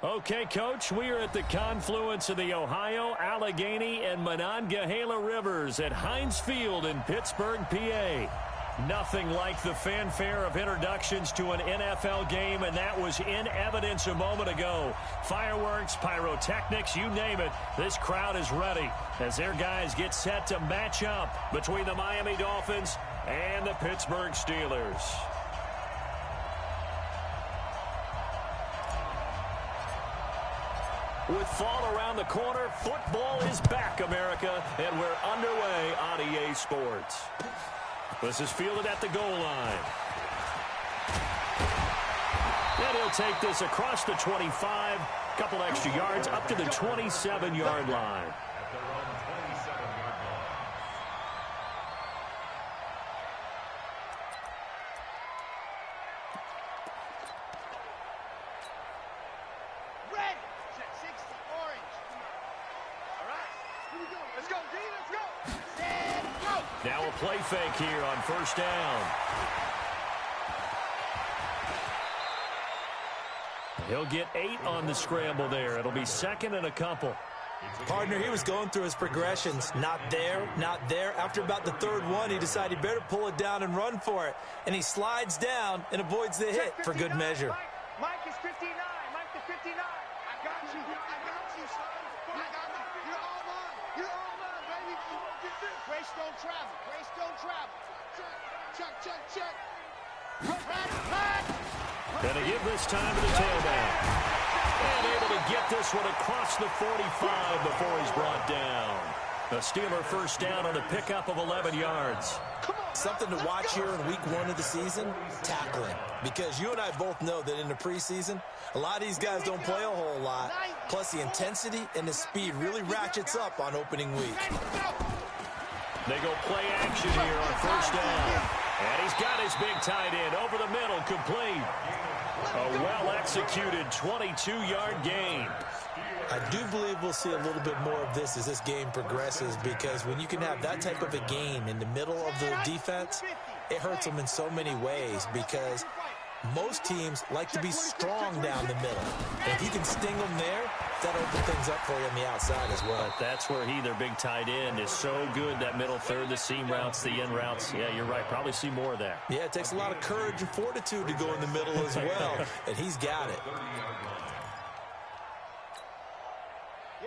Okay, Coach, we are at the confluence of the Ohio, Allegheny, and Monongahela Rivers at Heinz Field in Pittsburgh, PA. Nothing like the fanfare of introductions to an NFL game, and that was in evidence a moment ago. Fireworks, pyrotechnics, you name it, this crowd is ready as their guys get set to match up between the Miami Dolphins and the Pittsburgh Steelers. With fall around the corner, football is back, America, and we're underway on EA Sports. This is fielded at the goal line. And he'll take this across the 25, couple extra yards up to the 27-yard line. Now a play fake here on first down. He'll get 8 on the scramble there. It'll be second and a couple. Partner, he was going through his progressions. Not there, not there. After about the third one, he decided he better pull it down and run for it. And he slides down and avoids the hit for good measure. Mike is 59. Mike the 59. I got you. I got you, son. I got you. You're all mine. You're all mine, baby. Grace don't travel. Grace don't travel. Check, check, check. Gonna give this time to the tailback. And able to get this one across the 45 before he's brought down. A Steeler first down on the pickup of 11 yards. Something to watch here in week 1 of the season, tackling. Because you and I both know that in the preseason, a lot of these guys don't play a whole lot. Plus the intensity and the speed really ratchets up on opening week. They go play action here on first down. And he's got his big tight end over the middle, complete. A well-executed 22-yard gain. I do believe we'll see a little bit more of this as this game progresses, because when you can have that type of a game in the middle of the defense, it hurts them in so many ways, because most teams like to be strong down the middle. And if you can sting them there, that opens things up for you on the outside as well. But that's where their big tight end, is so good, that middle third, the seam routes, the in routes. Yeah, you're right. Probably see more of that. Yeah, it takes a lot of courage and fortitude to go in the middle as well, and he's got it.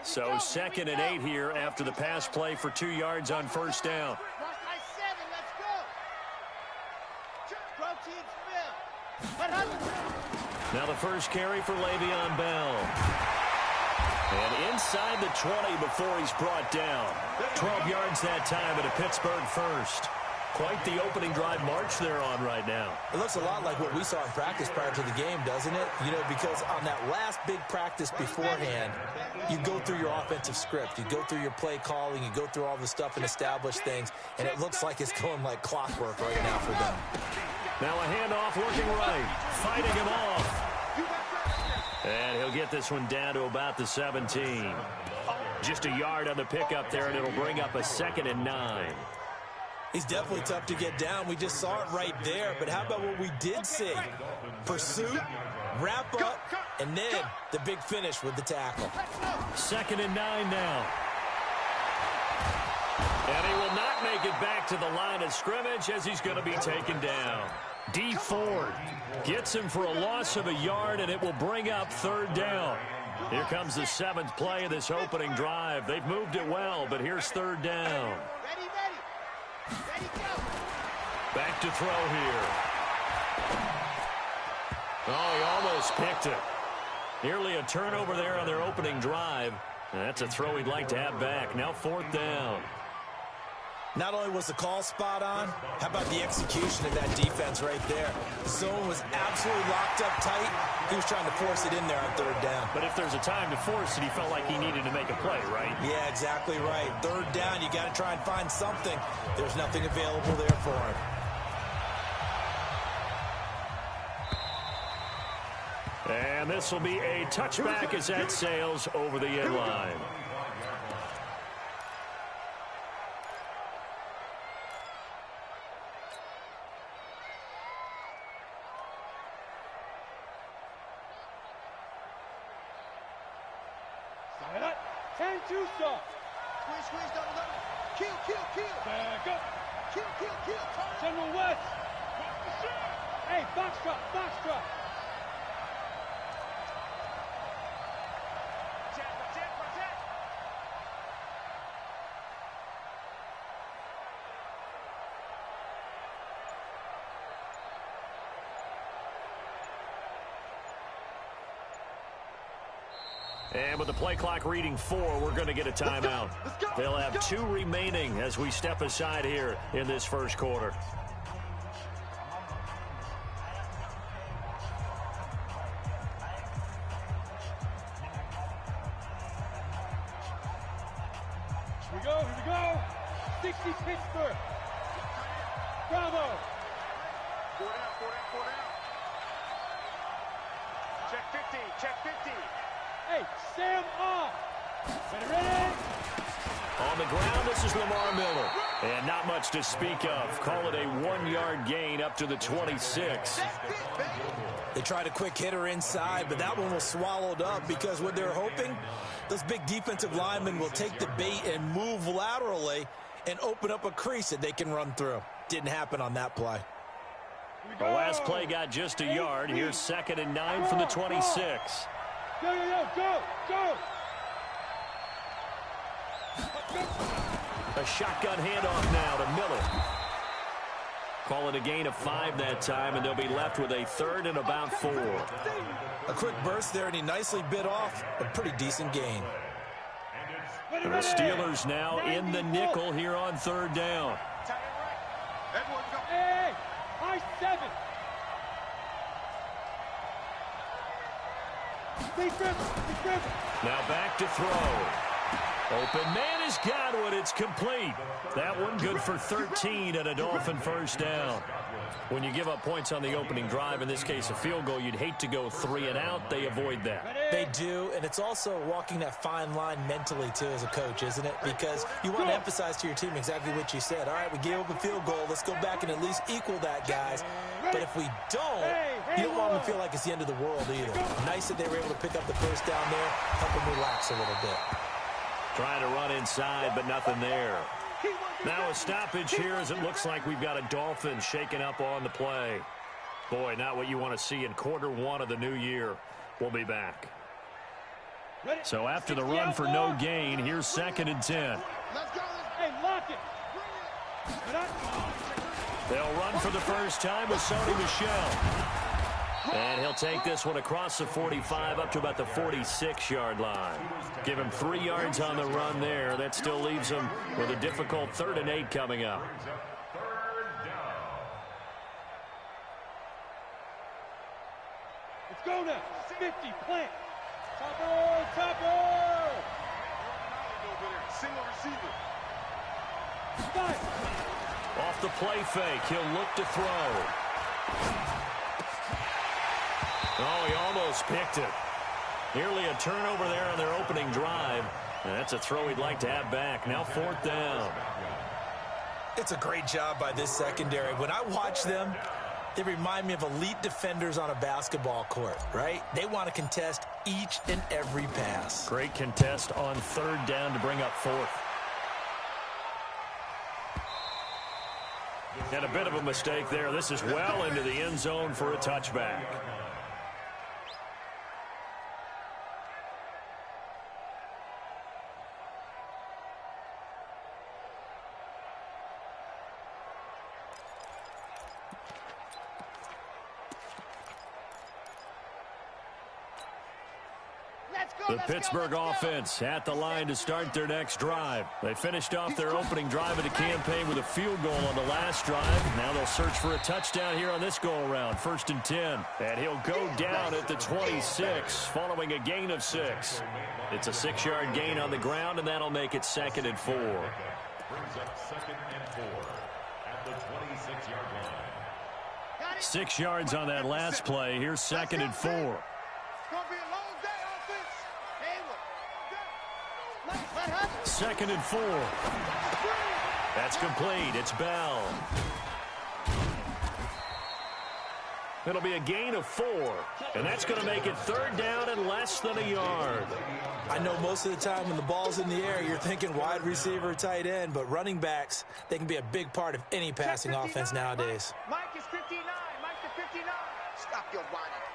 So 2nd and 8 here after the pass play for 2 yards on first down. Now the first carry for Le'Veon Bell. And inside the 20 before he's brought down. 12 yards that time at a Pittsburgh first. Quite the opening drive march they're on right now. It looks a lot like what we saw in practice prior to the game, doesn't it? You know, because on that last big practice beforehand, you go through your offensive script. You go through your play calling. You go through all the stuff and establish things. And it looks like it's going like clockwork right now for them. Now a handoff working right. Fighting him off. And he'll get this one down to about the 17. Just a yard on the pickup there, and it'll bring up a 2nd and 9. He's definitely tough to get down. We just saw it right there. But how about what we did see? Pursuit, wrap up, and then the big finish with the tackle. 2nd and 9 now. And he will not make it back to the line of scrimmage as he's going to be taken down. D. Ford gets him for a loss of a yard, and it will bring up 3rd down. Here comes the 7th play of this opening drive. They've moved it well, but here's 3rd down. Back to throw here. Oh, he almost picked it. Nearly a turnover there on their opening drive. And that's a throw he'd like to have back. Now 4th down. Not only was the call spot on, how about the execution of that defense right there? The zone was absolutely locked up tight. He was trying to force it in there on 3rd down. But if there's a time to force it, he felt like he needed to make a play, right? Yeah, exactly right. 3rd down, you got to try and find something. There's nothing available there for him. And this will be a touchback as that sails over the end line. 10-2 stop. Squeeze, double. Kill. Back up. Kill. General West. Hey, box drop. Protect. And with the play clock reading 4, we're going to get a timeout. They'll have 2 remaining as we step aside here in this first quarter. Here we go. 60 Pittsburgh. Bravo. 4 down. Check 50. Hey, Sam off. Ready? On the ground, this is Lamar Miller. And not much to speak of. Call it a 1-yard gain up to the 26. They tried a quick hitter inside, but that one was swallowed up because what they're hoping, those big defensive linemen will take the bait and move laterally and open up a crease that they can run through. Didn't happen on that play. The last play got just a yard. Here's 2nd and 9 from the 26. Go. A shotgun handoff now to Miller. Call it a gain of 5 that time, and they'll be left with a 3rd and about 4. A quick burst there, and he nicely bit off a pretty decent gain. The Steelers now in the nickel here on 3rd down. Hey, high 7. Now back to throw. Open man has got one. It's complete. That one good for 13 and a Dolphin first down. When you give up points on the opening drive, in this case a field goal, you'd hate to go 3 and out. They avoid that. They do, and it's also walking that fine line mentally, too, as a coach, isn't it? Because you want to emphasize to your team exactly what you said. All right, we gave up a field goal. Let's go back and at least equal that, guys. But if we don't, you don't want them to feel like it's the end of the world either. Nice that they were able to pick up the first down there, help them relax a little bit. Trying to run inside, but nothing there. Now a stoppage here as it looks like we've got a Dolphin shaking up on the play. Boy, not what you want to see in quarter 1 of the new year. We'll be back. So after the run for no gain, here's 2nd and 10. Hey, lock it. They'll run for the first time with Sony Michel. And he'll take this one across the 45 up to about the 46-yard line. Give him 3 yards on the run there. That still leaves him with a difficult 3rd and 8 coming up. Let's go now. 50, plant. Topper. Single receiver. Off the play fake, he'll look to throw. Oh, he almost picked it. Nearly a turnover there on their opening drive. And that's a throw he'd like to have back. Now 4th down. It's a great job by this secondary. When I watch them, they remind me of elite defenders on a basketball court, right? They want to contest each and every pass. Great contest on 3rd down to bring up 4th. And a bit of a mistake there. This is well into the end zone for a touchback. The Pittsburgh offense at the line to start their next drive. They finished off their opening drive of the campaign with a field goal on the last drive. Now they'll search for a touchdown here on this go-around. 1st and 10. And he'll go down at the 26 following a gain of 6. It's a 6-yard gain on the ground, and that'll make it 2nd and 4. Brings up 2nd and 4 at the 26-yard line. 6 yards on that last play. Here's 2nd and 4. It's going to be a long day, offense. 2nd and 4. That's complete. It's Bell. It'll be a gain of 4, and that's going to make it 3rd down and less than a yard. I know most of the time when the ball's in the air, you're thinking wide receiver, tight end, but running backs, they can be a big part of any passing offense nowadays. Mike is 59. Mike to 59. Stop your whining.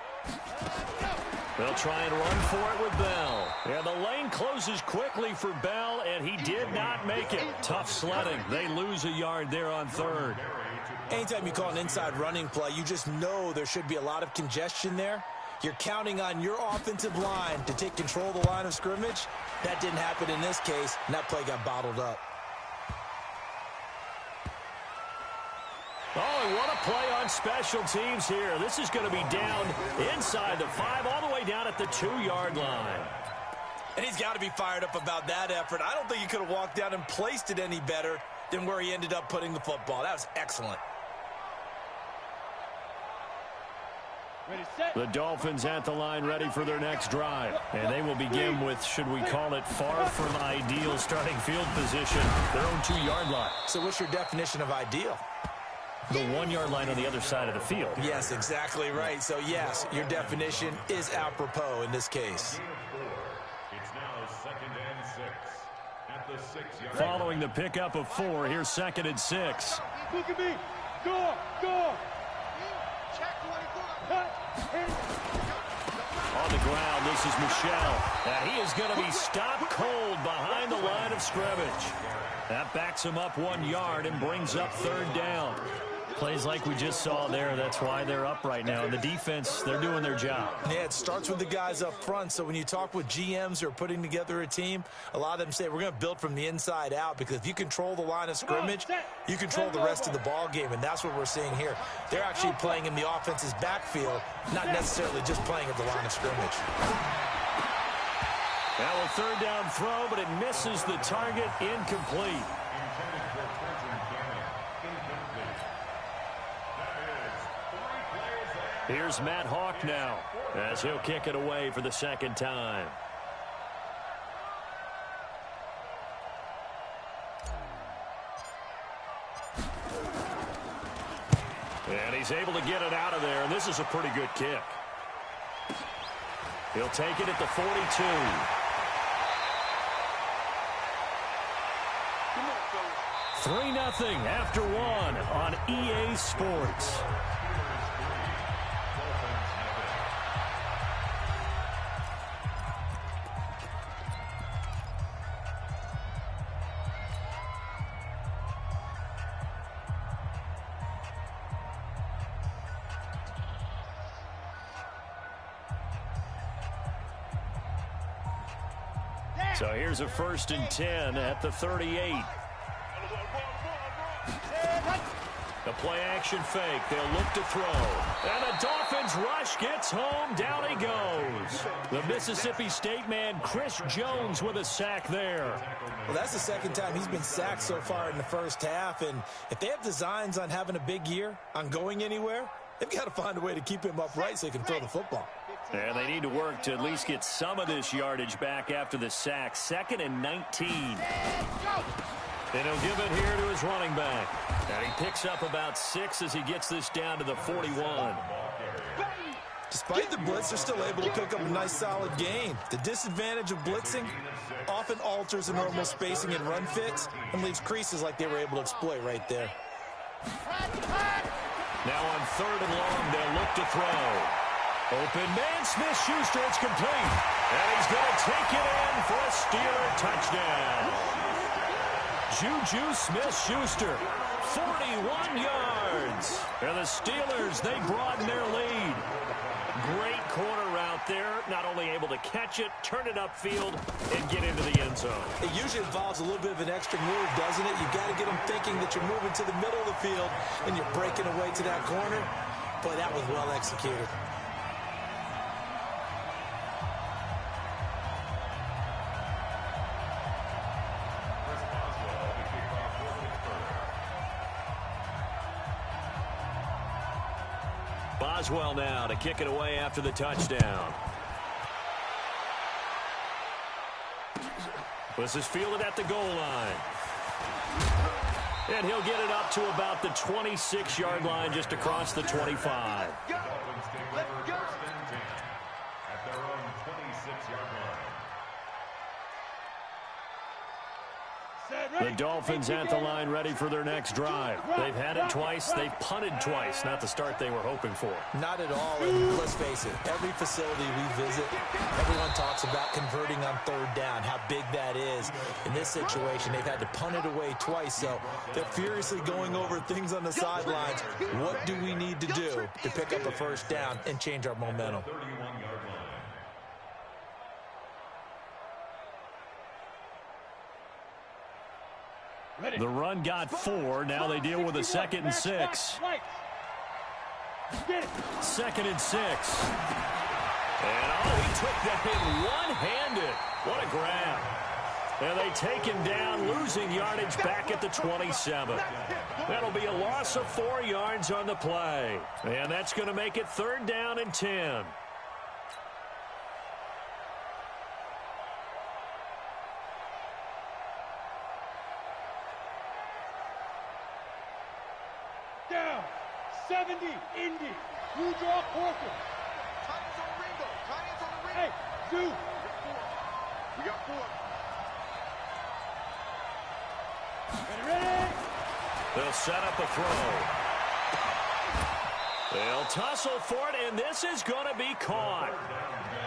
They'll try and run for it with Bell. And the lane closes quickly for Bell, and he did not make it. Tough sledding. They lose a yard there on 3rd. Anytime you call an inside running play, you just know there should be a lot of congestion there. You're counting on your offensive line to take control of the line of scrimmage. That didn't happen in this case, and that play got bottled up. Oh, and what a play on special teams here. This is going to be down inside the 5, all the way down at the 2-yard line. And he's got to be fired up about that effort. I don't think he could have walked down and placed it any better than where he ended up putting the football. That was excellent. The Dolphins at the line ready for their next drive. And they will begin with, should we call it, far from ideal starting field position, their own 2-yard line. So what's your definition of ideal? The 1-yard line on the other side of the field. Yes, exactly right. So, yes, your definition is apropos in this case. It's now 2nd and 6 at the 6-yard. Following the pickup of 4, here's 2nd and 6. Look at me. Go. On the ground, this is Michel. And he is going to be stopped cold behind the line of scrimmage. That backs him up 1 yard and brings up 3rd down. Plays like we just saw there. That's why they're up right now. And the defense, they're doing their job. Yeah, it starts with the guys up front. So when you talk with GMs who are putting together a team, a lot of them say we're going to build from the inside out, because if you control the line of scrimmage, you control the rest of the ball game, and that's what we're seeing here. They're actually playing in the offense's backfield, not necessarily just playing at the line of scrimmage. Now a 3rd down throw, but it misses the target, incomplete. Here's Matt Hawk now, as he'll kick it away for the 2nd time. And he's able to get it out of there, and this is a pretty good kick. He'll take it at the 42. 3-0 after 1 on EA Sports. So here's a 1st and 10 at the 38. The play action fake. They'll look to throw. And the Dolphins rush gets home. Down he goes. The Mississippi State man, Chris Jones, with a sack there. Well, that's the 2nd time he's been sacked so far in the first half. And if they have designs on having a big year, on going anywhere, they've got to find a way to keep him upright so he can throw the football. And they need to work to at least get some of this yardage back after the sack. 2nd and 19. And he'll give it here to his running back. And he picks up about 6 as he gets this down to the 41. Despite the blitz, they're still able to pick up a nice, solid gain. The disadvantage of blitzing often alters the normal spacing and run fits and leaves creases like they were able to exploit right there. Now on 3rd and long, they'll look to throw. Open man, Smith-Schuster, it's complete. And he's going to take it in for a Steeler touchdown. Juju Smith-Schuster, 41 yards. And the Steelers, they broaden their lead. Great corner route there. Not only able to catch it, turn it upfield, and get into the end zone. It usually involves a little bit of an extra move, doesn't it? You've got to get them thinking that you're moving to the middle of the field and you're breaking away to that corner. Boy, that was well executed. Boswell now to kick it away after the touchdown. This is fielded at the goal line. And he'll get it up to about the 26-yard line, just across the 25. Dolphins take over first and 10 at their own 26-yard line. The Dolphins at the line, ready for their next drive. They've had it twice. They've punted twice. Not the start they were hoping for. Not at all. And let's face it, every facility we visit, everyone talks about converting on third down, how big that is. In this situation, they've had to punt it away twice, so they're furiously going over things on the sidelines. What do we need to do to pick up a first down and change our momentum? 31-yard line. The run got 4. Now they deal with a 2nd and 6. 2nd and 6. And he took that in one-handed. What a grab. And they take him down, losing yardage back at the 27. That'll be a loss of 4 yards on the play. And that's going to make it 3rd down and 10. Down. 70, Indy. Blue draw, Corker. Titans on the Ringo. Titans on the Ringo. Hey, 2. We got 4. Ready? They'll set up a throw. They'll tussle for it, and this is going to be caught.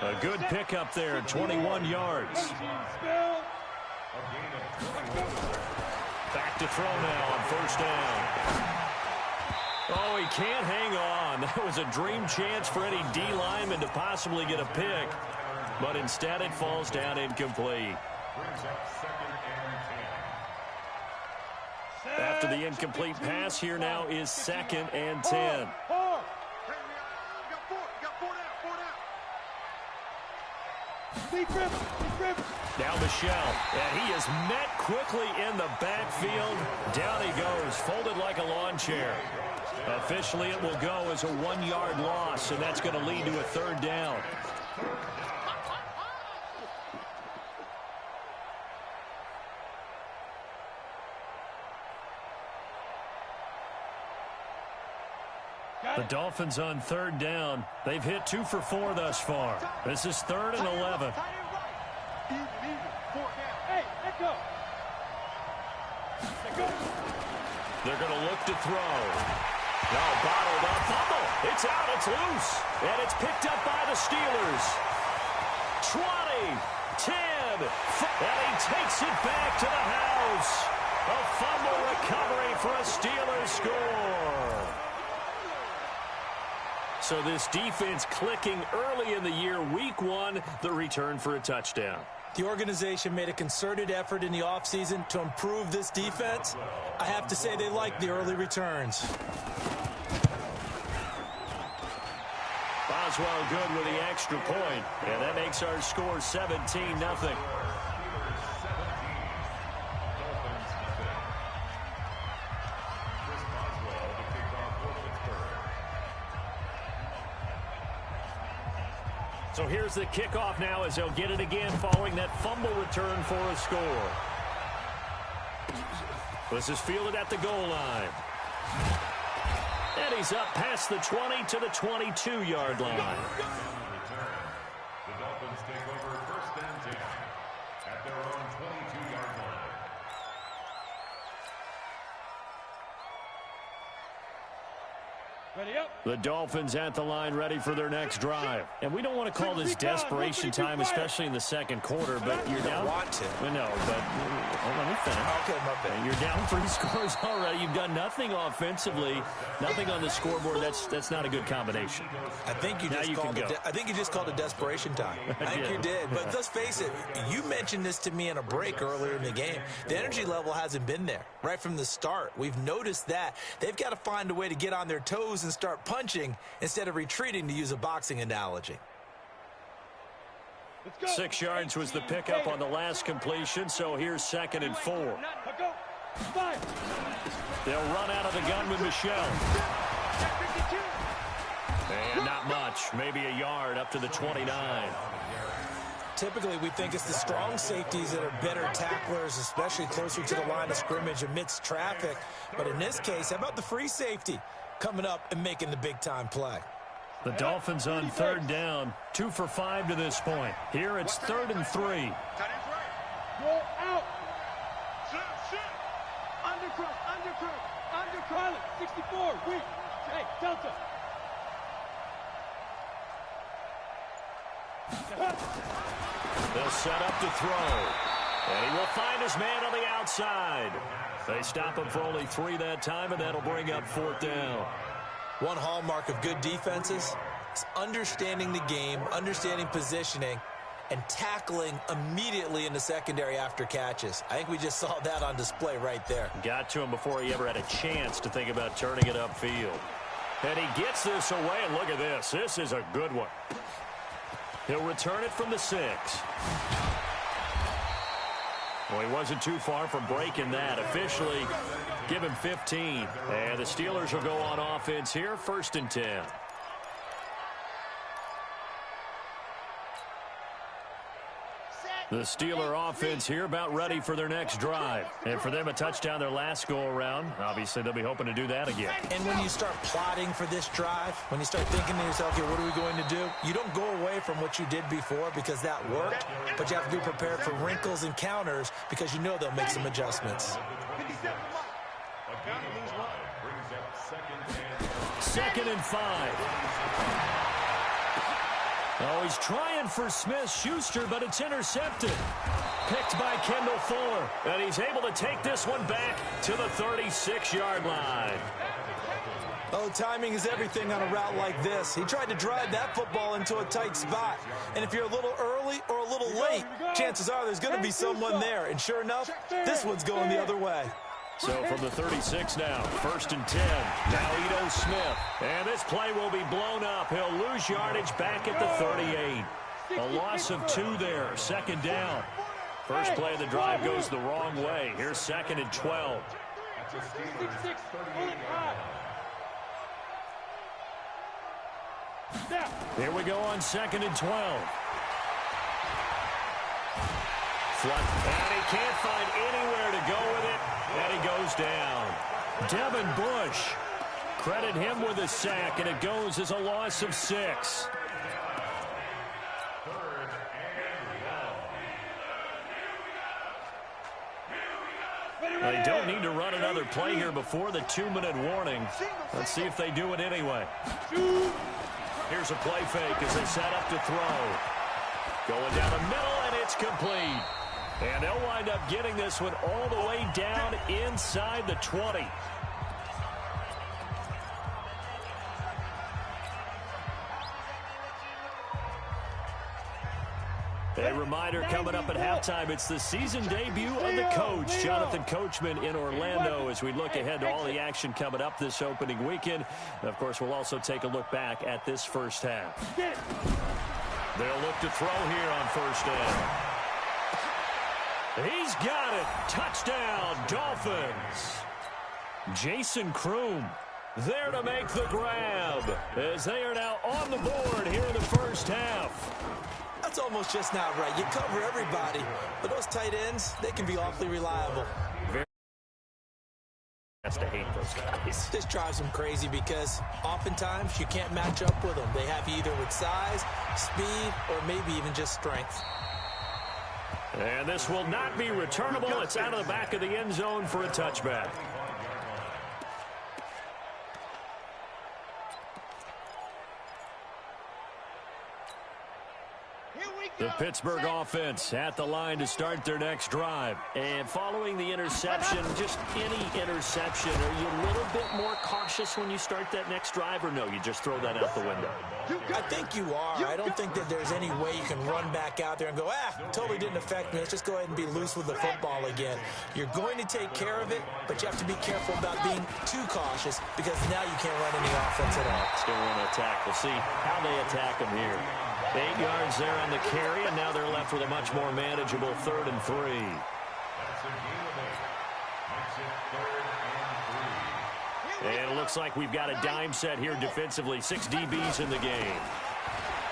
A good pickup there, 21 yards. Back to throw now on 1st down. Oh, he can't hang on. That was a dream chance for any D lineman to possibly get a pick. But instead it falls down incomplete. After the incomplete pass, here now is 2nd and 10. Now Michelle, and he is met quickly in the backfield. Down he goes, folded like a lawn chair. Officially, it will go as a 1-yard loss, and that's going to lead to a 3rd down. The Dolphins on 3rd down. They've hit 2 for 4 thus far. This is 3rd and 11. They're going to look to throw. No, bottled up. Fumble. It's out. It's loose. And it's picked up by the Steelers. 20, 10, and he takes it back to the house. A fumble recovery for a Steelers score. So this defense clicking early in the year. Week 1, the return for a touchdown. The organization made a concerted effort in the offseason to improve this defense. I have to say they like the early returns. Boswell good with the extra point, and that makes our score 17-0. So here's the kickoff now as they'll get it again following that fumble return for a score. This is fielded at the goal line. And he's up past the 20 to the 22-yard line. The Dolphins take over 1st and 10 at their own 22-yard line. Ready up. The Dolphins at the line ready for their next drive. And we don't want to call this desperation time, especially in the 2nd quarter, but you're down. Want to. No, but let me finish. Okay, my bad. You're down 3 scores already. You've done nothing offensively, nothing on the scoreboard. That's not a good combination. I think you just called it. I think you just called it desperation time. I think you did. But let's face it. You mentioned this to me in a break earlier in the game. The energy level hasn't been there right from the start. We've noticed that they've got to find a way to get on their toes and start punching instead of retreating, to use a boxing analogy. 6 yards was the pickup on the last completion, so here's 2nd and 4. They'll run out of the gun with Michelle. And not much, maybe a yard up to the 29. Typically, we think it's the strong safeties that are better tacklers, especially closer to the line of scrimmage amidst traffic. But in this case, how about the free safety coming up and making the big-time play? The Dolphins on third down, 2 for 5 to this point. Here it's 3rd and 3. Go out. Undercross. 64. Weak. Hey, Delta. They'll set up to throw. And he will find his man on the outside. They stop him for only 3 that time, and that'll bring up 4th down. One hallmark of good defenses is understanding the game, understanding positioning, and tackling immediately in the secondary after catches. I think we just saw that on display right there. Got to him before he ever had a chance to think about turning it upfield. And he gets this away, and look at this. This is a good one. He'll return it from the 6. Well, he wasn't too far from breaking that. Officially, give him 15. And the Steelers will go on offense here, 1st and 10. The Steeler offense here about ready for their next drive. And for them, a touchdown their last go-around. Obviously, they'll be hoping to do that again. And when you start plotting for this drive, when you start thinking to yourself, okay, what are we going to do? You don't go away from what you did before because that worked, but you have to be prepared for wrinkles and counters because you know they'll make some adjustments. 2nd and 5. Oh, he's trying for Smith-Schuster, but it's intercepted. Picked by Kendall Fuller. And he's able to take this one back to the 36-yard line. Oh, timing is everything on a route like this. He tried to drive that football into a tight spot. And if you're a little early or a little late, chances are there's going to be someone there. And sure enough, this one's going the other way. So from the 36 now, 1st and 10. Now Ito Smith. And this play will be blown up. He'll lose yardage back at the 38. A loss of 2 there. 2nd down. First play of the drive goes the wrong way. Here's 2nd and 12. Here we go on 2nd and 12. And he can't find anywhere to go with it. And he goes down. Devin Bush. Credit him with a sack, and it goes as a loss of 6. They don't need to run another play here before the 2-minute warning. Let's see if they do it anyway. Here's a play fake as they set up to throw. Going down the middle, and it's complete. And they'll wind up getting this one all the way down inside the 20. A reminder coming up at halftime, it's the season debut of the coach, Jonathan Coachman in Orlando, as we look ahead to all the action coming up this opening weekend. And of course, we'll also take a look back at this first half. They'll look to throw here on 1st down. He's got it. Touchdown, Dolphins. Jason Kroom there to make the grab as they are now on the board here in the first half. That's almost just not right. You cover everybody, but those tight ends, they can be awfully reliable. Has to hate those guys. This drives them crazy because oftentimes you can't match up with them. They have you either with size, speed, or maybe even just strength. And this will not be returnable. It's out of the back of the end zone for a touchback. The Pittsburgh offense at the line to start their next drive. And following the interception, just any interception, are you a little bit more cautious when you start that next drive, or no, you just throw that out the window? I think you are. I don't think that there's any way you can run back out there and go, totally didn't affect me. Let's just go ahead and be loose with the football again. You're going to take care of it, but you have to be careful about being too cautious because now you can't run any offense at all. Still want to attack. We'll see how they attack them here. 8 yards there on the carry, and now they're left with a much more manageable 3rd and 3. And it looks like we've got a dime set here defensively. 6 DBs in the game.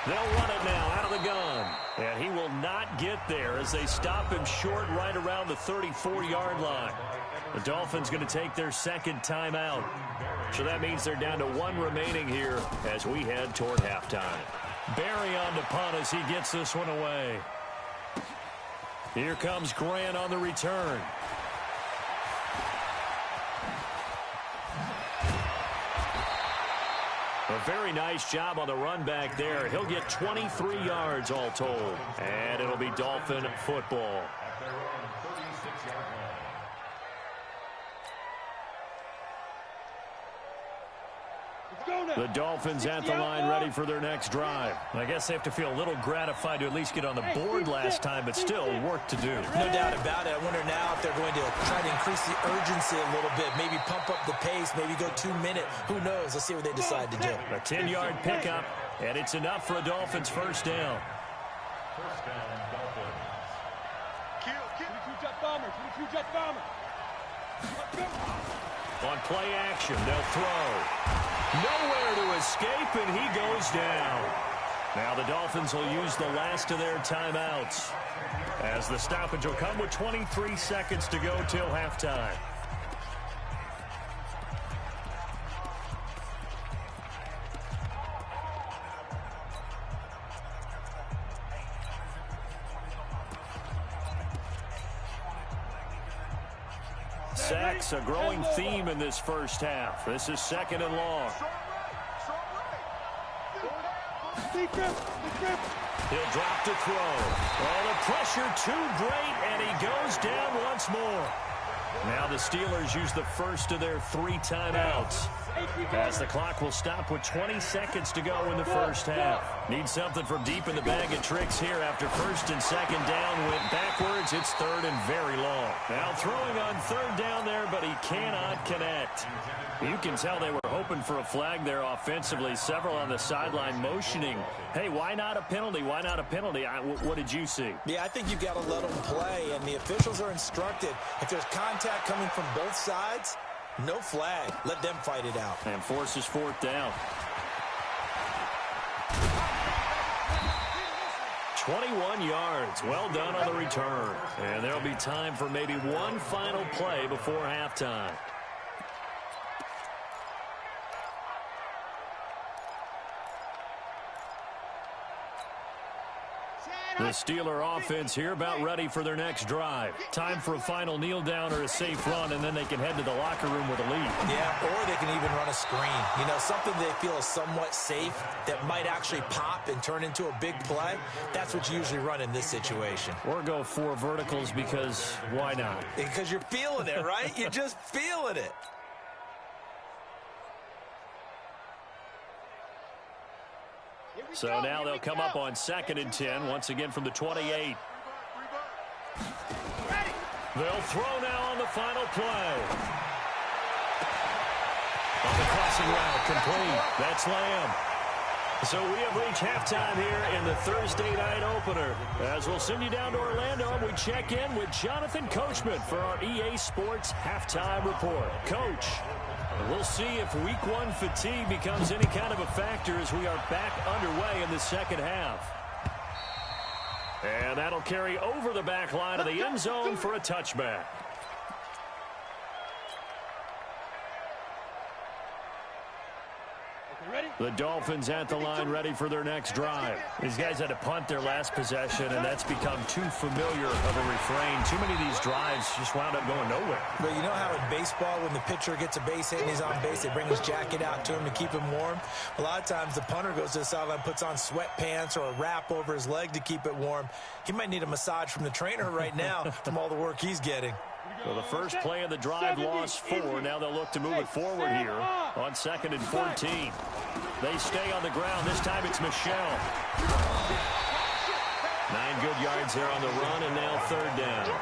They'll run it now out of the gun. And he will not get there as they stop him short right around the 34-yard line. The Dolphins going to take their second timeout. So that means they're down to one remaining here as we head toward halftime. Barry on to punt as he gets this one away. Here comes Grant on the return. A very nice job on the run back there. He'll get 23 yards all told. And it'll be Dolphin football. The Dolphins at the line ready for their next drive. I guess they have to feel a little gratified to at least get on the board last time, but still work to do. No doubt about it. I wonder now if they're going to try to increase the urgency a little bit, maybe pump up the pace, maybe go 2 minute. Who knows? Let's see what they decide to do. A 10-yard pickup, and it's enough for a Dolphins first down. First down, Dolphins. On play action, they'll throw. Nowhere to escape, and he goes down. Now the Dolphins will use the last of their timeouts as the stoppage will come with 23 seconds to go till halftime. Sacks, a growing theme in this first half. This is second and long. He'll drop to throw. Oh, the pressure too great, and he goes down once more. Now the Steelers use the first of their 3 timeouts, as the clock will stop with 20 seconds to go in the first half. Need something from deep in the bag of tricks here after first and second down went backwards. It's third and very long. Now throwing on third down there, but he cannot connect. You can tell they were hoping for a flag there offensively. Several on the sideline motioning, hey, why not a penalty? Why not a penalty? What did you see? Yeah, I think you've got to let them play, and the officials are instructed. If there's contact coming from both sides, no flag. Let them fight it out. And forces fourth down. 21 yards. Well done on the return. And there'll be time for maybe one final play before halftime. The Steeler offense here about ready for their next drive. Time for a final kneel down or a safe run, and then they can head to the locker room with a lead. Yeah, or they can even run a screen. You know, something they feel is somewhat safe that might actually pop and turn into a big play. That's what you usually run in this situation. Or go 4 verticals because why not? Because you're feeling it, right? You're just feeling it. So now they'll come up on 2nd and 10, once again from the 28. They'll throw now on the final play. On the crossing route, complete. That's Lamb. So we have reached halftime here in the Thursday night opener. As we'll send you down to Orlando, and we check in with Jonathan Coachman for our EA Sports Halftime Report. Coach, we'll see if Week 1 fatigue becomes any kind of a factor as we are back underway in the second half. And that'll carry over the back line of the end zone for a touchback. The Dolphins at the line ready for their next drive. These guys had to punt their last possession, and that's become too familiar of a refrain. Too many of these drives just wound up going nowhere. But you know how in baseball, when the pitcher gets a base hit and he's on base, they bring his jacket out to him to keep him warm? A lot of times the punter goes to the sideline, puts on sweatpants or a wrap over his leg to keep it warm. He might need a massage from the trainer right now from all the work he's getting. Well, the first play of the drive lost 4. Now they'll look to move it forward here on 2nd and 14. They stay on the ground. This time it's Michelle. 9 good yards there on the run, and now 3rd down.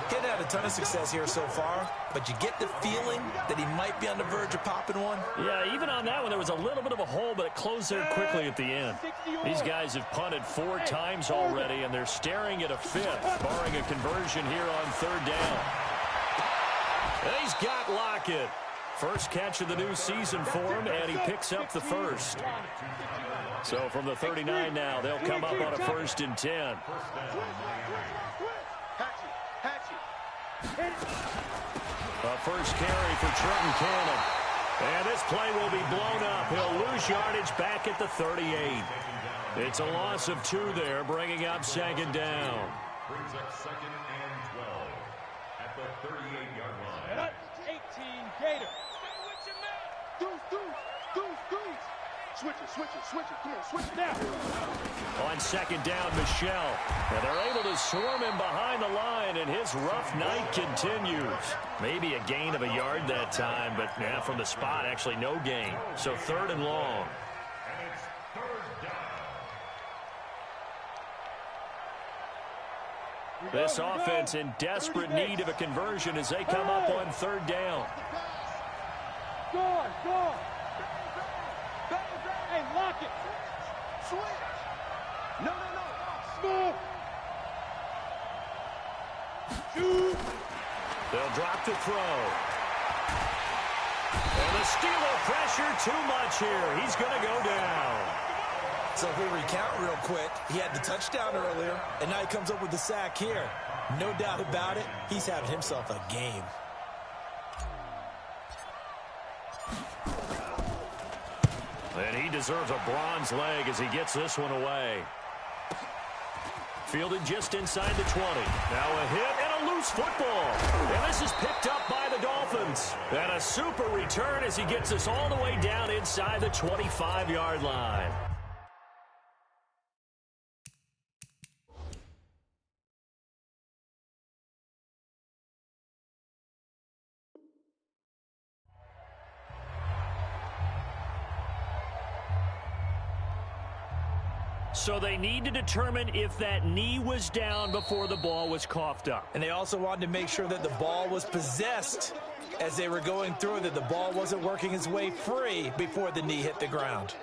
He hadn't had a ton of success here so far, but you get the feeling that he might be on the verge of popping one. Yeah, even on that one, there was a little bit of a hole, but it closed there quickly at the end. These guys have punted 4 times already, and they're staring at a 5th, barring a conversion here on 3rd down. And he's got Lockett. First catch of the new season for him, and he picks up the first. So from the 39 now, they'll come up on a 1st and 10. A first carry for Trenton Cannon. And this play will be blown up. He'll lose yardage back at the 38. It's a loss of 2 there, bringing up 2nd down. Brings up 2nd and 12 at the 38-yard line. 18 Gator. Switch it. Come on, switch it now. On 2nd down, Michelle. And they're able to swarm him behind the line, and his rough night continues. Maybe a gain of a yard that time, but from the spot, actually no gain. So 3rd and long. And it's 3rd down. This offense in desperate need of a conversion as they come up on 3rd down. Go on. Hey, lock it. Switch. No. Small. Shoot. They'll drop to throw. And the Steeler pressure too much here. He's going to go down. So if we recount real quick, he had the touchdown earlier, and now he comes up with the sack here. No doubt about it, he's having himself a game. And he deserves a bronze leg as he gets this one away. Fielded just inside the 20. Now a hit and a loose football. And this is picked up by the Dolphins. And a super return as he gets us all the way down inside the 25-yard line. So they need to determine if that knee was down before the ball was coughed up. And they also wanted to make sure that the ball was possessed as they were going through, that the ball wasn't working its way free before the knee hit the ground.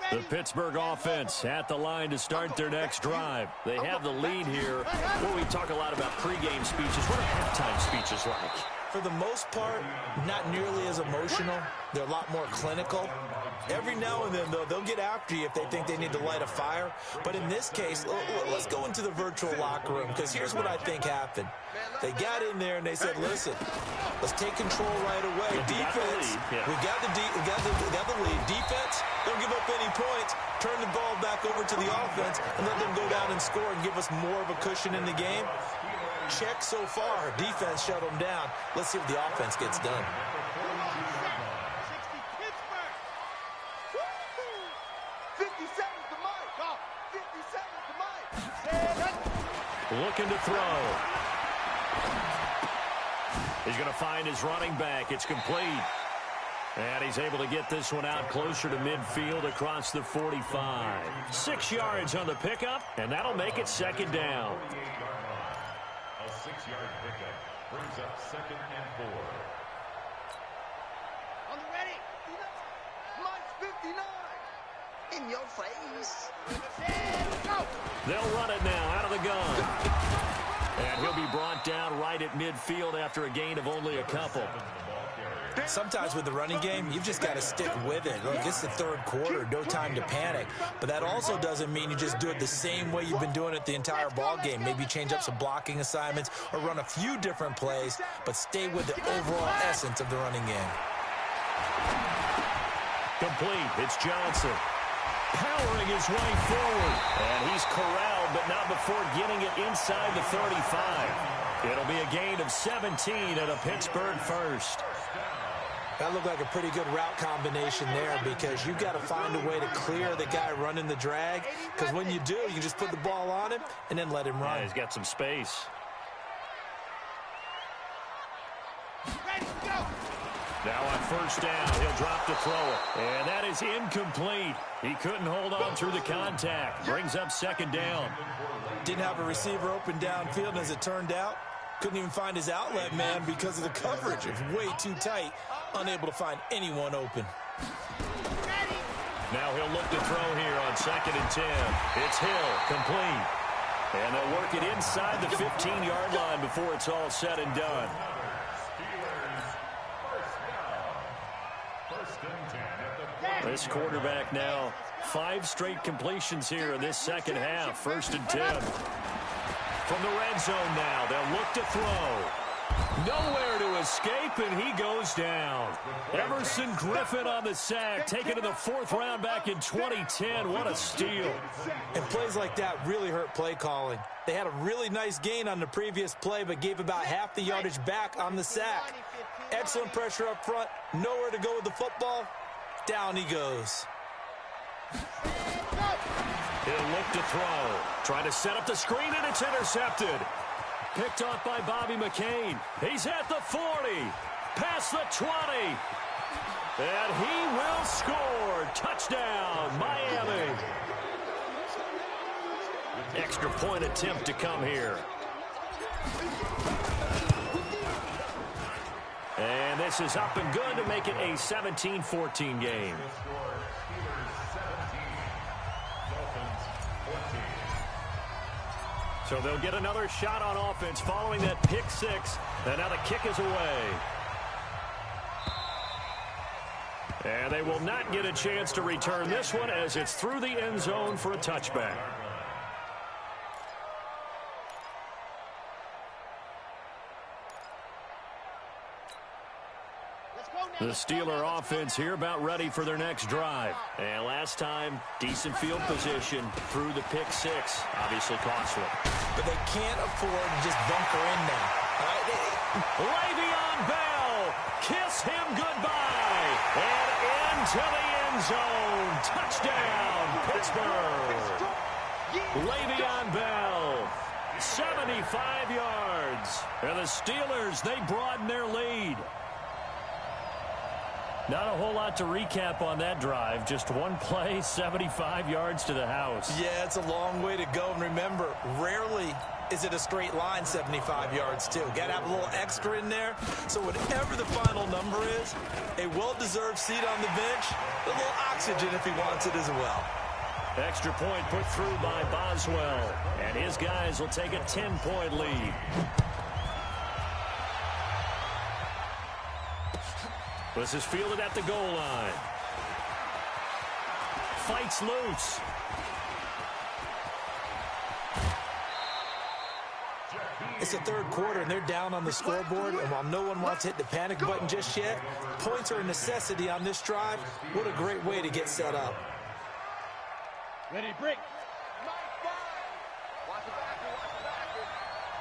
The Pittsburgh offense at the line to start their next drive. They have the lead here. Well, we talk a lot about pregame speeches. What are halftime speeches like? For the most part, not nearly as emotional. They're a lot more clinical. Every now and then, though, they'll get after you if they think they need to light a fire. But in this case, let's go into the virtual locker room, because here's what I think happened. They got in there and they said, listen, let's take control right away. Defense, we got the lead. Defense, don't give up any points. Turn the ball back over to the offense and let them go down and score and give us more of a cushion in the game. Check so far. Defense shut them down. Let's see if the offense gets done. 57's the mic. 57's the mic. Looking to throw. He's going to find his running back. It's complete. And he's able to get this one out closer to midfield across the 45. 6 yards on the pickup, and that'll make it 2nd down. A 6-yard pickup brings up 2nd and 4. On the ready. Mike's 59. In your face. Go. They'll run it now out of the gun. And he'll be brought down right at midfield after a gain of only a couple. Sometimes with the running game, you've just got to stick with it. Look, it's the 3rd quarter, no time to panic. But that also doesn't mean you just do it the same way you've been doing it the entire ball game. Maybe change up some blocking assignments or run a few different plays, but stay with the overall essence of the running game. Complete. It's Johnson. Powering his way forward. And he's corralled, but not before getting it inside the 35. It'll be a gain of 17 and a Pittsburgh first. That looked like a pretty good route combination there, because you've got to find a way to clear the guy running the drag, because when you do, you can just put the ball on him and then let him run. Yeah, he's got some space. Ready, go. Now on 1st down, he'll drop to throw it. And that is incomplete. He couldn't hold on through the contact. Brings up 2nd down. Didn't have a receiver open downfield, and as it turned out, couldn't even find his outlet man because of the coverage. It's way too tight. Unable to find anyone open. Now he'll look to throw here on 2nd and 10. It's Hill, complete. And they'll work it inside the 15-yard line before it's all said and done. This quarterback now 5 straight completions here in this second half. 1st and 10. From the red zone now, they'll look to throw. Nowhere to escape, and he goes down. Emerson Griffin on the sack, taken to the 4th round back in 2010. What a steal. And plays like that really hurt play calling. They had a really nice gain on the previous play, but gave about half the yardage back on the sack. Excellent pressure up front. Nowhere to go with the football. Down he goes. He'll look to throw. Trying to set up the screen, and it's intercepted. Picked off by Bobby McCain. He's at the 40. Past the 20. And he will score. Touchdown, Miami. Extra point attempt to come here. And this is up and good to make it a 17-14 game. So they'll get another shot on offense following that pick 6. And now the kick is away. And they will not get a chance to return this one as it's through the end zone for a touchback. The Steeler offense here about ready for their next drive. And last time, decent field position through the pick 6. Obviously costly. But they can't afford to just bunker in now. Le'Veon Bell, kiss him goodbye. And into the end zone. Touchdown, Pittsburgh. Le'Veon Bell, 75 yards. And the Steelers, they broaden their lead. Not a whole lot to recap on that drive. Just one play, 75 yards to the house. Yeah, it's a long way to go. And remember, rarely is it a straight line 75 yards, too. Got to have a little extra in there. So whatever the final number is, a well-deserved seat on the bench, a little oxygen if he wants it as well. Extra point put through by Boswell. And his guys will take a 10-point lead. This is fielded at the goal line. Fights loose. It's the 3rd quarter, and they're down on the scoreboard. And while no one wants to hit the panic button just yet, points are a necessity on this drive. What a great way to get set up. Ready, break. Watch the backer.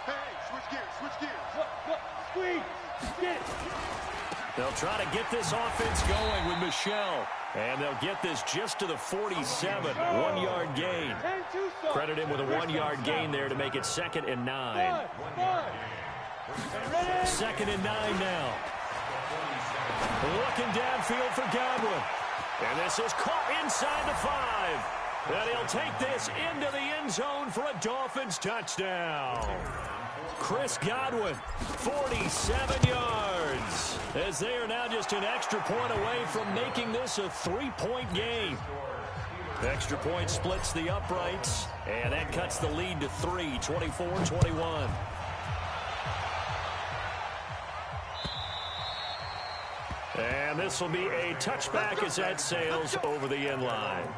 Hey, switch gears. Squeeze. Get it. They'll try to get this offense going with Michelle. And they'll get this just to the 47. 1-yard gain. Credit him with a 1-yard gain there to make it 2nd and 9. 2nd and 9 now. Looking downfield for Godwin. And this is caught inside the 5. And he'll take this into the end zone for a Dolphins touchdown. Chris Godwin, 47 yards, as they are now just an extra point away from making this a 3-point game. Extra point splits the uprights, and that cuts the lead to 3, 24-21. And this will be a touchback as that sails over the end line.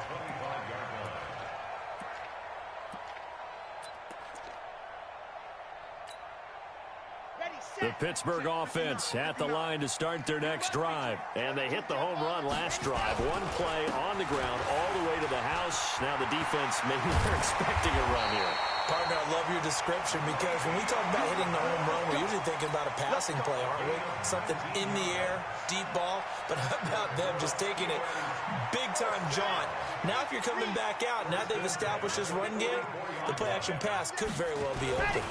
The Pittsburgh offense at the line to start their next drive. And they hit the home run last drive. One play on the ground all the way to the house. Now the defense, maybe they're expecting a run here. Partner, I love your description because when we talk about hitting the home run, we're usually thinking about a passing play, aren't we? Something in the air, deep ball. But how about them just taking it big-time jaunt? Now if you're coming back out, now they've established this run game, the play-action pass could very well be open.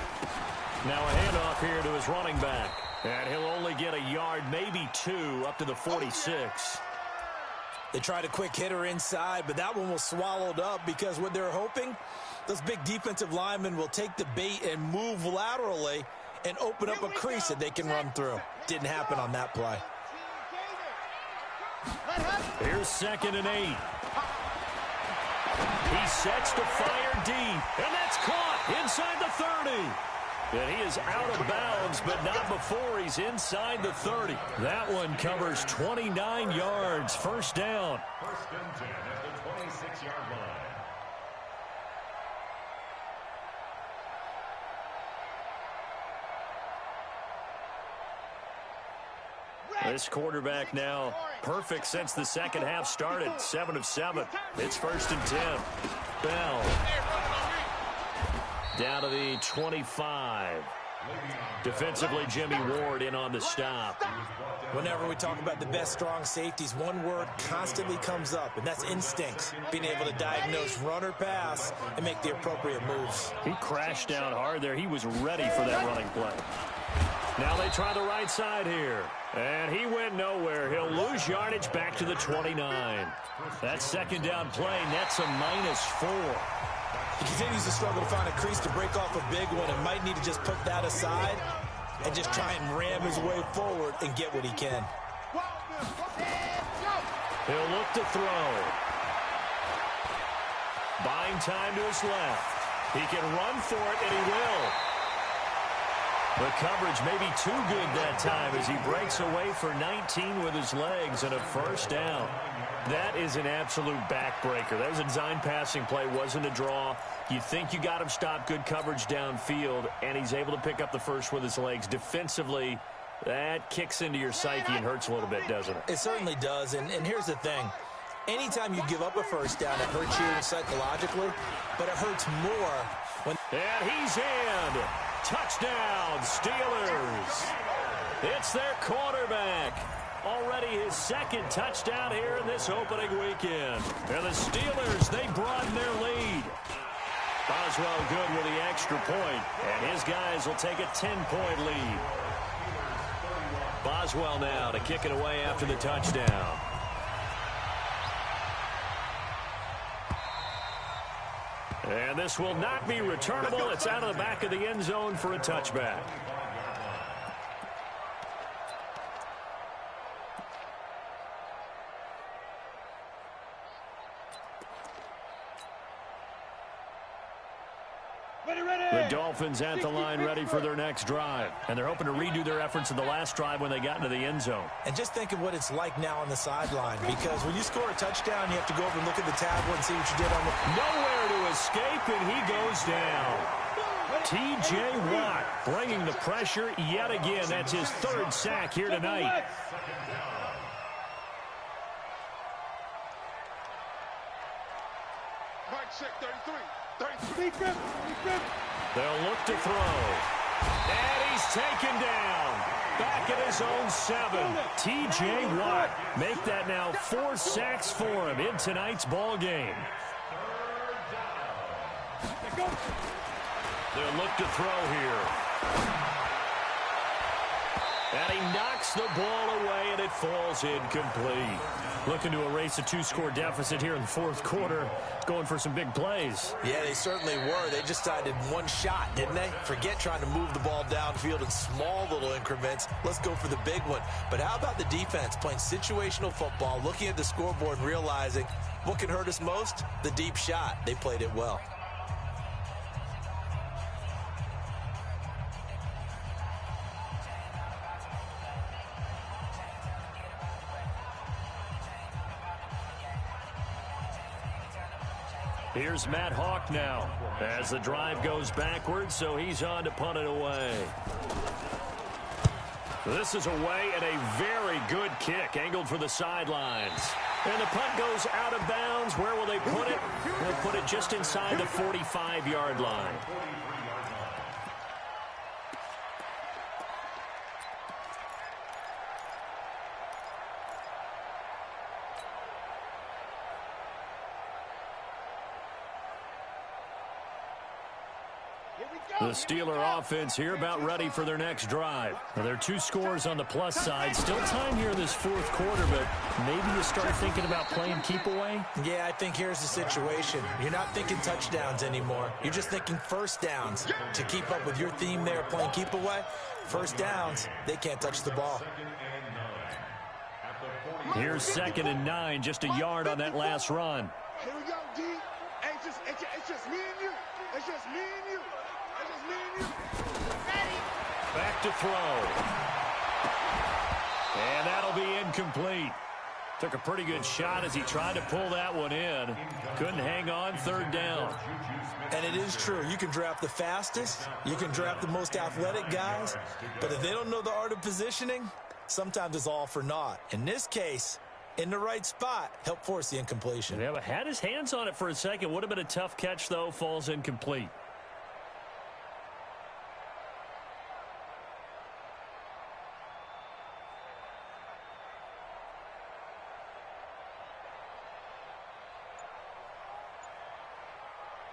Now a handoff here to his running back. And he'll only get a yard, maybe 2, up to the 46. They tried a quick hitter inside, but that one was swallowed up because what they're hoping, those big defensive linemen will take the bait and move laterally and open up a crease that they can run through. Didn't happen on that play. Here's 2nd and 8. He sets to fire deep, and that's caught. inside the 30. And he is out of bounds, but not before he's inside the 30. That one covers 29 yards. First down. First and 10 at the 26-yard line. This quarterback now perfect since the second half started. 7 of 7. It's first and 10. Bell. Down to the 25. Defensively, Jimmy Ward in on the stop. Whenever we talk about the best strong safeties, one word constantly comes up, and that's instincts. Being able to diagnose run or pass and make the appropriate moves. He crashed down hard there. He was ready for that running play. Now they try the right side here. And he went nowhere. He'll lose yardage back to the 29. That second down play nets a -4. He continues to struggle to find a crease to break off a big one and might need to just put that aside and just try and ram his way forward and get what he can. He'll look to throw. Buying time to his left. He can run for it, and he will. The coverage may be too good that time as he breaks away for 19 with his legs and a first down. That is an absolute backbreaker. That was a design passing play, wasn't a draw. You think you got him stopped, good coverage downfield, and he's able to pick up the first with his legs. Defensively, that kicks into your psyche and hurts a little bit, doesn't it? It certainly does, and here's the thing. Anytime you give up a first down, it hurts you psychologically, but it hurts more when... And he's in. Touchdown, Steelers. It's their quarterback. Already his second touchdown here in this opening weekend. And the Steelers, they broaden their lead. Boswell good with the extra point, and his guys will take a 10-point lead. Boswell now to kick it away after the touchdown. And this will not be returnable. It's out of the back of the end zone for a touchback. The Dolphins at the line ready for their next drive. And they're hoping to redo their efforts in the last drive when they got into the end zone. And just think of what it's like now on the sideline, because when you score a touchdown, you have to go over and look at the tablet and see what you did on the... Nowhere to escape, and he goes down. T.J. Watt bringing the pressure yet again. That's his third sack here tonight. They'll look to throw. And he's taken down. Back at his own 7. T.J. Watt make that now 4 sacks for him in tonight's ball game. They'll look to throw here. And he knocks the ball away, and it falls incomplete. Looking to erase a 2-score deficit here in the fourth quarter. Going for some big plays. Yeah, they certainly were. They just decided one shot, didn't they? Forget trying to move the ball downfield in small little increments. Let's go for the big one. But how about the defense playing situational football, looking at the scoreboard and realizing what can hurt us most? The deep shot. They played it well. Here's Matt Hawk now as the drive goes backwards, so he's on to punt it away. This is away and a very good kick angled for the sidelines. And the punt goes out of bounds. Where will they put it? They'll put it just inside the 45-yard line. The Steeler offense here about ready for their next drive. Now, there are 2 scores on the plus side. Still time here in this fourth quarter, but maybe you start thinking about playing keep away? Yeah, I think here's the situation. You're not thinking touchdowns anymore. You're just thinking first downs. To keep up with your theme there, playing keep away, first downs, they can't touch the ball. Here's 2nd and 9, just a yard on that last run. Here we go, D. It's just me and you. It's just me and you. It's just me and you. Ready? Back to throw. And that'll be incomplete. Took a pretty good shot as he tried to pull that one in. Couldn't hang on, third down. And it is true. You can draft the fastest. You can draft the most athletic guys. But if they don't know the art of positioning, sometimes it's all for naught. In this case, in the right spot, helped force the incompletion. Yeah, but had his hands on it for a second. Would have been a tough catch, though. Falls incomplete.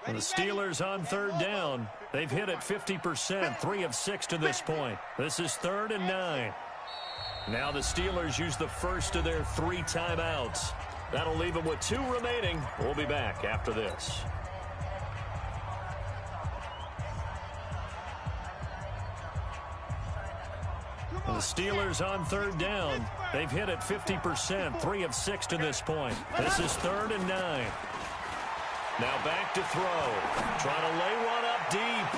The Steelers on third down. They've hit it 50%, 3 of 6 to this point. This is 3rd and 9. Now the Steelers use the first of their 3 timeouts. That'll leave them with 2 remaining. We'll be back after this. The Steelers on third down. They've hit it 50%, 3 of 6 to this point. This is 3rd and 9. Now back to throw. Trying to lay one up deep.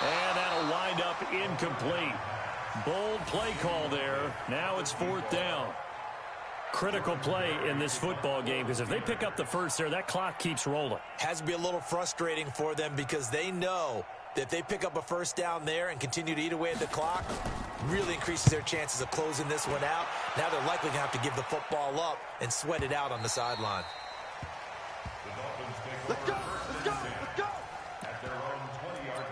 And that'll wind up incomplete. Bold play call there. Now it's 4th down. Critical play in this football game because if they pick up the first there, that clock keeps rolling. Has to be a little frustrating for them because they know that if they pick up a first down there and continue to eat away at the clock, really increases their chances of closing this one out. Now they're likely going to have to give the football up and sweat it out on the sideline. Let's go. Let's go. Let's go. At their own 20-yard line.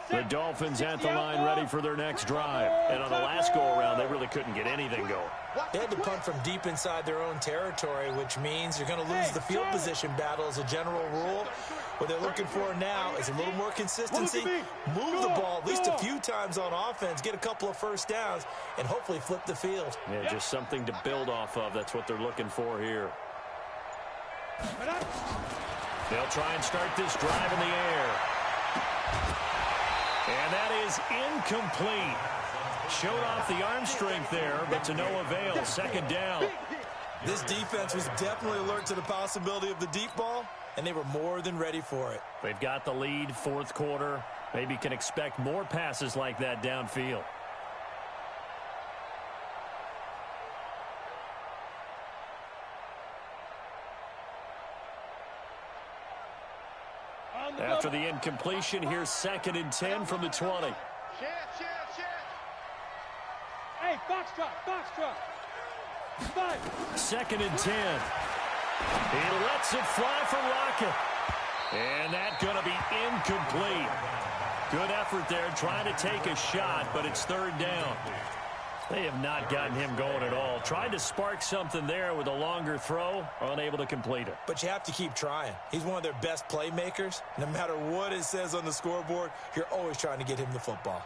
The Dolphins at the line ready for their next drive. And on the last go-around, they really couldn't get anything going. They had to punt from deep inside their own territory, which means you're going to lose the field position battle as a general rule. What they're looking for now is a little more consistency, move the ball at least a few times on offense, get a couple of first downs, and hopefully flip the field. Yeah, just something to build off of. That's what they're looking for here. They'll try and start this drive in the air. And that is incomplete. Showed off the arm strength there, but to no avail. 2nd down. This defense was definitely alert to the possibility of the deep ball, and they were more than ready for it. They've got the lead, 4th quarter. Maybe can expect more passes like that downfield. After the incompletion, here's 2nd and 10 from the 20. Hey, box truck. 2nd and 10. He lets it fly for Rocket. And that's going to be incomplete. Good effort there trying to take a shot, but it's 3rd down. They have not gotten him going at all. Tried to spark something there with a longer throw, unable to complete it. But you have to keep trying. He's one of their best playmakers. No matter what it says on the scoreboard, you're always trying to get him the football.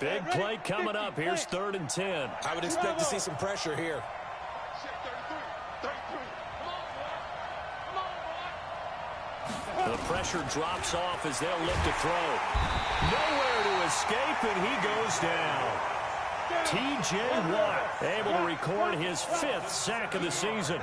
Big play coming up. Here's 3rd and 10. I would expect to see some pressure here. The pressure drops off as they'll look to throw. Nowhere to escape, and he goes down. T.J. Watt able to record his 5th sack of the season.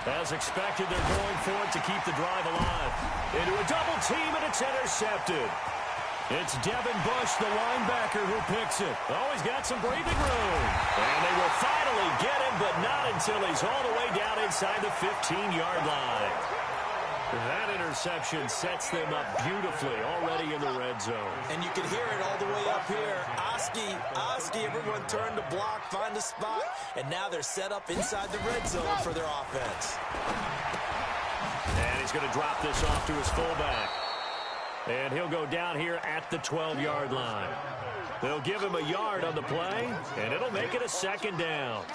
As expected, they're going for it to keep the drive alive. Into a double team, and it's intercepted. It's Devin Bush, the linebacker, who picks it. Oh, he's got some breathing room. And they will finally get him, but not until he's all the way down inside the 15-yard line. That interception sets them up beautifully already in the red zone. And you can hear it all the way up here. Oski, everyone turned to block, find a spot, and now they're set up inside the red zone for their offense. And he's going to drop this off to his fullback. And he'll go down here at the 12-yard line. They'll give him a yard on the play, and it'll make it a 2nd down.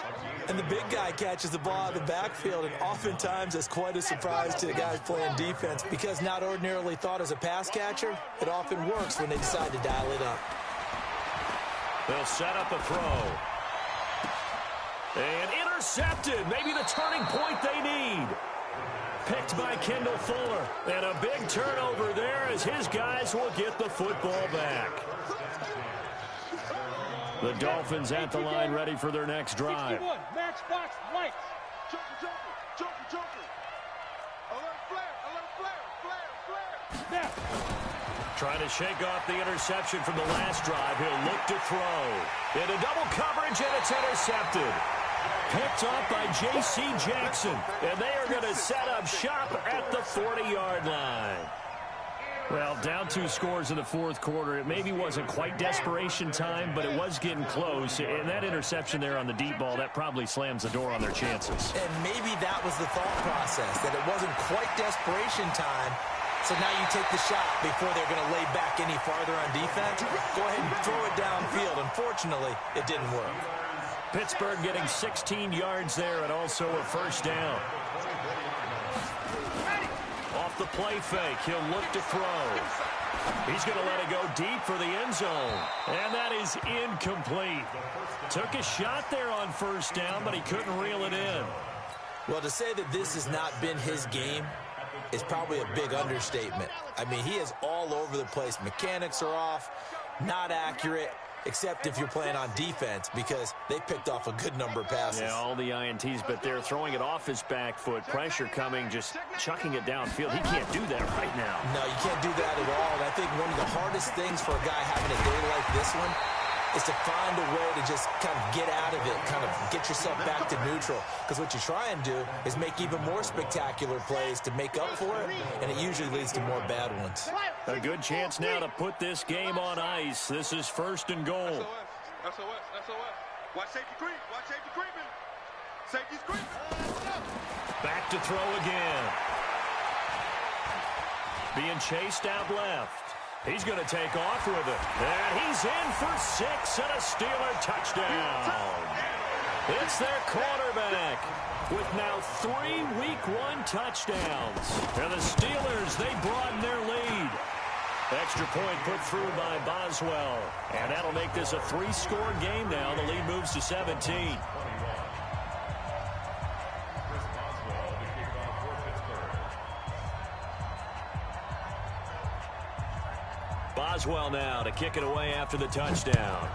And the big guy catches the ball out of the backfield, and oftentimes that's quite a surprise to the guys playing defense because not ordinarily thought as a pass catcher, it often works when they decide to dial it up. They'll set up a throw. And intercepted. Maybe the turning point they need. Picked by Kendall Fuller. And a big turnover there as his guys will get the football back. The Dolphins at the line ready for their next drive. Matchbox lights. Joker. Alert flare. Trying to shake off the interception from the last drive. He'll look to throw. Into double coverage, and it's intercepted. Picked off by J.C. Jackson. And they are going to set up shop at the 40-yard line. Well, down 2 scores in the fourth quarter. It maybe wasn't quite desperation time, but it was getting close. And that interception there on the deep ball, that probably slams the door on their chances. And maybe that was the thought process, that it wasn't quite desperation time. So now you take the shot before they're going to lay back any farther on defense. Go ahead and throw it downfield. Unfortunately, it didn't work. Pittsburgh getting 16 yards there and also a first down. Off the play fake, he'll look to throw. He's going to let it go deep for the end zone. And that is incomplete. Took a shot there on first down, but he couldn't reel it in. Well, to say that this has not been his game is probably a big understatement. I mean, he is all over the place. Mechanics are off, not accurate, except if you're playing on defense, because they picked off a good number of passes. Yeah, all the INTs, but they're throwing it off his back foot. Pressure coming, just chucking it downfield. He can't do that right now. No, you can't do that at all. And I think one of the hardest things for a guy having a day like this one is to find a way to just kind of get out of it, kind of get yourself back to neutral. Because what you try and do is make even more spectacular plays to make up for it, and it usually leads to more bad ones. A good chance now to put this game on ice. This is first and goal. SOS. Watch safety creep. Safety's creeping. Back to throw again. Being chased out left. He's going to take off with it. And he's in for 6 and a Steeler touchdown. It's their quarterback with now 3 Week 1 touchdowns. And the Steelers, they broaden their lead. Extra point put through by Boswell. And that'll make this a 3-score game now. The lead moves to 17. Boswell now to kick it away after the touchdown.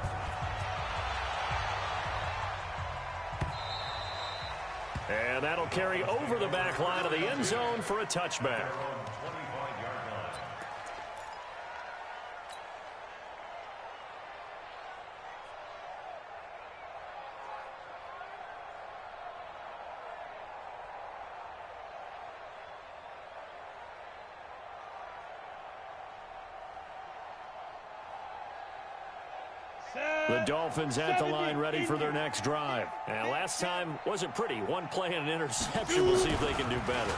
And that'll carry over the back line of the end zone for a touchback. The Dolphins at the line ready for their next drive. And last time wasn't pretty. One play and an interception. We'll see if they can do better.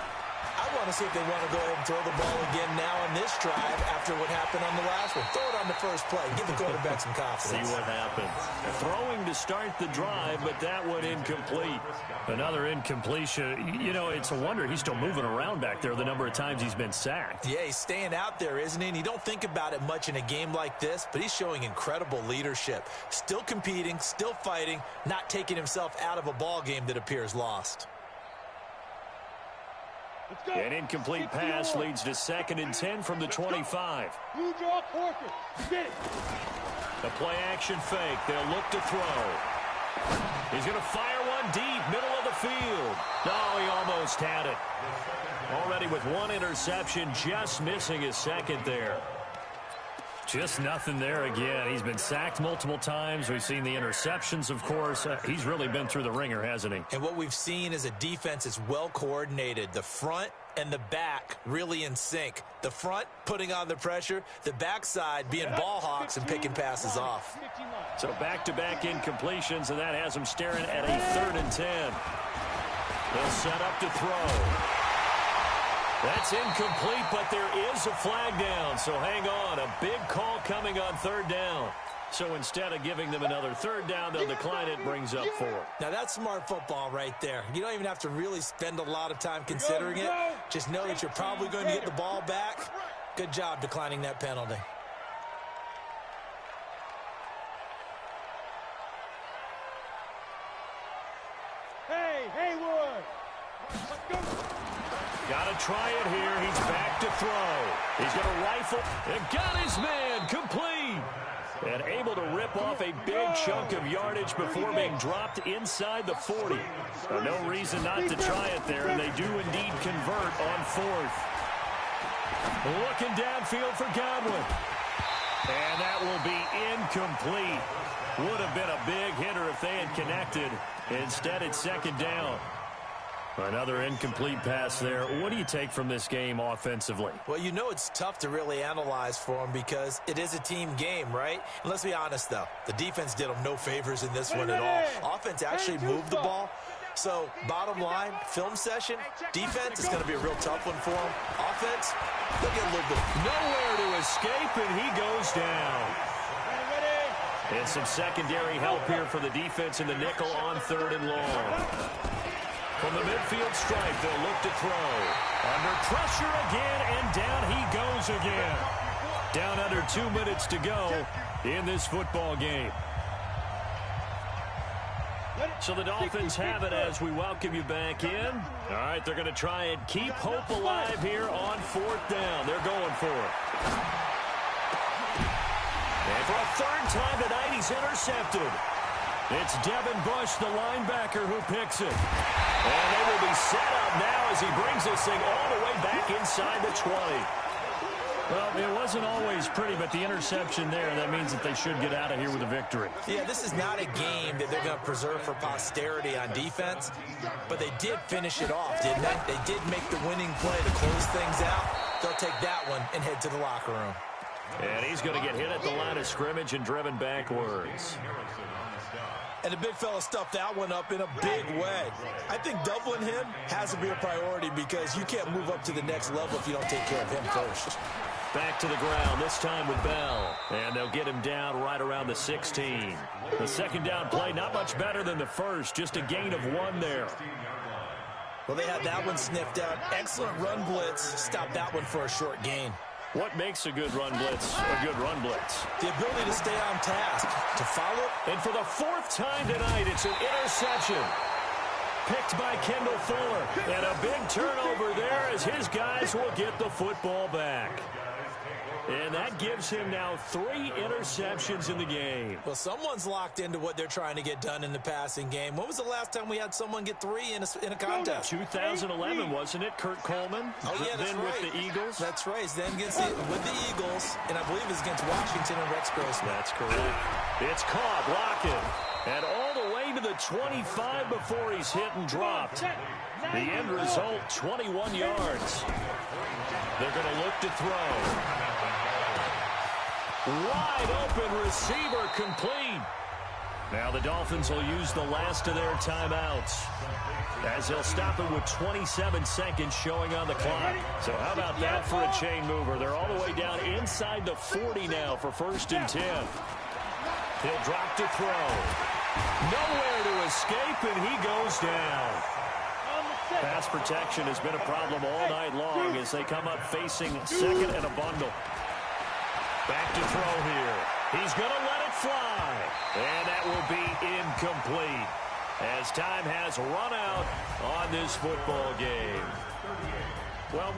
I want to see if they want to go ahead and throw the ball again now on this drive after what happened on the last one. Throw it on the first play. Give the quarterback some confidence. See what happens. Throwing to start the drive, but that one incomplete. Another incompletion. You know, it's a wonder he's still moving around back there the number of times he's been sacked. Yeah, he's staying out there, isn't he? And you don't think about it much in a game like this, but he's showing incredible leadership. Still competing, still fighting, not taking himself out of a ball game that appears lost. An incomplete pass leads to 2nd and 10 from the 25. Blue draw Corker. Get it. The play action fake. They'll look to throw. He's going to fire one deep, middle of the field. No, he almost had it. Already with 1 interception, just missing his 2nd there. Just nothing there again. He's been sacked multiple times. We've seen the interceptions, of course. He's really been through the ringer, hasn't he? And what we've seen is a defense that's well coordinated. The front and the back really in sync. The front putting on the pressure, the backside being ball hawks and picking passes off. So back-to-back incompletions, and that has him staring at a 3rd and 10. They'll set up to throw. That's incomplete, but there is a flag down, so hang on. A big call coming on 3rd down. So instead of giving them another third down, they'll decline it, brings up 4. Now, that's smart football right there. You don't even have to really spend a lot of time considering it. Just know that you're probably going to get the ball back. Good job declining that penalty. Hey, Haywood! Got to try it here. He's back to throw. He's going to rifle. And got his man complete. And able to rip off a big chunk of yardage before being dropped inside the 40. No reason not to try it there, and they do indeed convert on 4th. Looking downfield for Godwin. And that will be incomplete. Would have been a big hitter if they had connected. Instead, it's 2nd down. Another incomplete pass there. What do you take from this game offensively? Well, you know it's tough to really analyze for them because it is a team game, right? And let's be honest, though. The defense did them no favors in this one at all. Offense actually moved the ball. So, bottom line, film session, defense is going to be a real tough one for them. Offense, they'll get a little bit. Nowhere to escape, and he goes down. And some secondary help here for the defense in the nickel on 3rd and long. From the midfield stripe, they'll look to throw. Under pressure again, and down he goes again. Down under 2 minutes to go in this football game. So the Dolphins have it as we welcome you back in. All right, they're going to try and keep hope alive here on 4th down. They're going for it. And for a 3rd time tonight, he's intercepted. It's Devin Bush, the linebacker, who picks it. And they will be set up now as he brings this thing all the way back inside the 20. Well, it wasn't always pretty, but the interception there, that means that they should get out of here with a victory. Yeah, this is not a game that they're going to preserve for posterity on defense, but they did finish it off, didn't they? They did make the winning play to close things out. They'll take that one and head to the locker room. And he's going to get hit at the line of scrimmage and driven backwards. And the big fella stuffed that one up in a big way. I think doubling him has to be a priority because you can't move up to the next level if you don't take care of him first. Back to the ground, this time with Bell. And they'll get him down right around the 16. The 2nd down play, not much better than the first, just a gain of 1 there. Well, they had that one sniffed out. Excellent run blitz. Stopped that one for a short gain. What makes a good run blitz a good run blitz? The ability to stay on task, to follow. And for the 4th time tonight, it's an interception. Picked by Kendall Fuller. And a big turnover there as his guys will get the football back. And that gives him now 3 interceptions in the game. Well, someone's locked into what they're trying to get done in the passing game. When was the last time we had someone get 3 in a contest? 2011, wasn't it? Kurt Coleman? Oh, yeah, that's then right. with the Eagles? That's right. Then with the Eagles, and I believe it's against Washington and Rex Grossman. That's correct. It's caught, Lockett. And all the way to the 25 before he's hit and dropped. The end result, 21 yards. They're going to look to throw. Wide open receiver complete. Now the Dolphins will use the last of their timeouts as they'll stop it with 27 seconds showing on the clock. So how about that for a chain mover? They're all the way down inside the 40 now for 1st and 10. He'll drop to throw. Nowhere to escape, and he goes down. Pass protection has been a problem all night long as they come up facing 2nd and a bundle. Back to throw here. He's going to let it fly. And that will be incomplete as time has run out on this football game. Well,